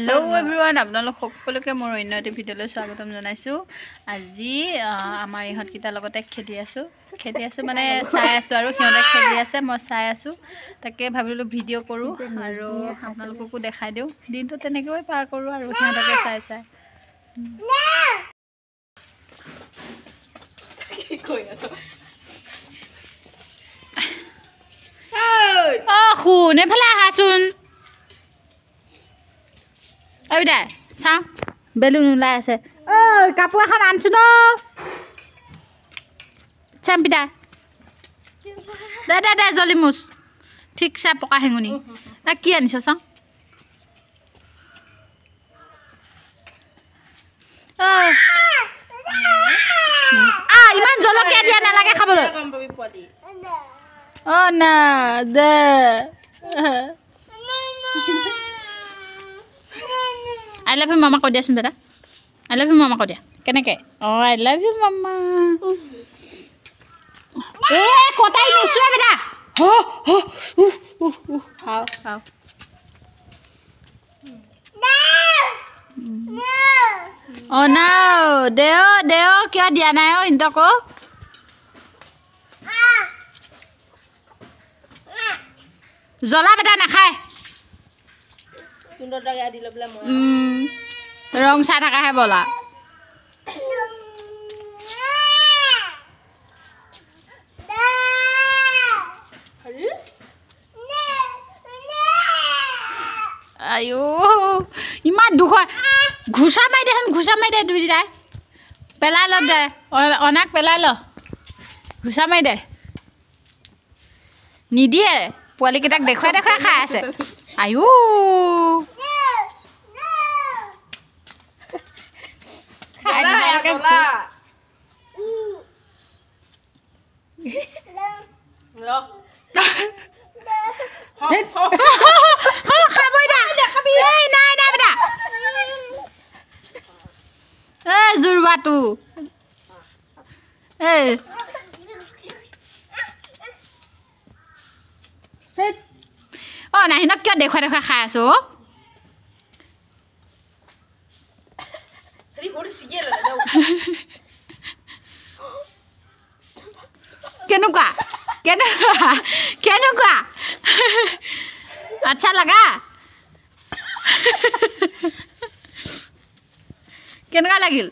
Hello' everyone আপোনালোক সকলোকে মোৰ অন্য এটা ভিডিঅ'লৈ স্বাগতম জনাইছোঁ। আজি আমাৰ ইহঁতকেইটাৰ লগতে খেলি আছোঁ মানে চাই আছোঁ আৰু সিহঁতে খেলি আছে, মই চাই আছোঁ। তাকে ভাবিলোঁ ভিডিঅ' কৰোঁ আৰু আপোনালোককো দেখাই দিওঁ। দিনটো তেনেকৈ পাৰ কৰোঁ আৰু সিহঁতকে চাই চাই। শুন এইফালে আহাচোন। ঐ দে চাওঁ বেলুন ওলাই আছে। ঐ কাপোৰ এখন আনছো ন চাম পিতা দে দে দে জলি মুচ ঠিক চাই পকা হেঙুনি কি আনিছ চাওঁ। ইমান জলকীয়া দিয়া নালাগে খাবলৈ। অ' না দে আই লাভ ইউ মামা কৈ দিয়াচোন বেটা। আই লাভ ইউ মামা কৈ দিয়া কেনেকৈ। অঁ আই লাভ ইউ মামা। কটাই নিছোঁ বেটা। খাওঁ খাওঁ। অঁ না দে কিয় দিয়া নাই অ' ইহঁতকো। জ্বলা বেটা নাখায়। ৰং চাই থাকাহে বলা। আইও ইমান দুখ ঘুচা মাৰি দে ঘুচা মাৰি দে দুইটাই পেলাই ল দে অনাক পেলাই ল ঘুচা মাৰি দে নিদিয়ে পোৱালিকেইটাক দেখুৱাই দেখুৱাই খাই আছে। আইও জোৰবাটো অঁ নাহিনক কিয় দেখুৱাই দেখুৱাই খাই আছো। কেনেকুৱা কেনেকুৱা কেনেকুৱা আচ্ছা লাগা কেনেকুৱা লাগিল।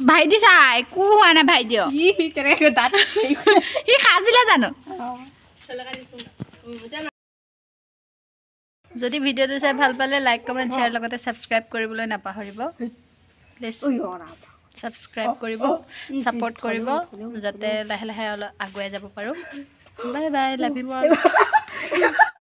ভাইটি চা একো হোৱা নাই ভাইটিও সি খাজিলে জানো। যদি ভিডিঅ'টো চাই ভাল পালে লাইক কমেণ্ট শ্বেয়াৰ লগতে ছাবস্ক্ৰাইব কৰিবলৈ নাপাহৰিব। প্লিজ ছাবস্ক্ৰাইব কৰিব, ছাপোৰ্ট কৰিব যাতে লাহে লাহে অলপ আগুৱাই যাব পাৰোঁ। Bye bye, love you all.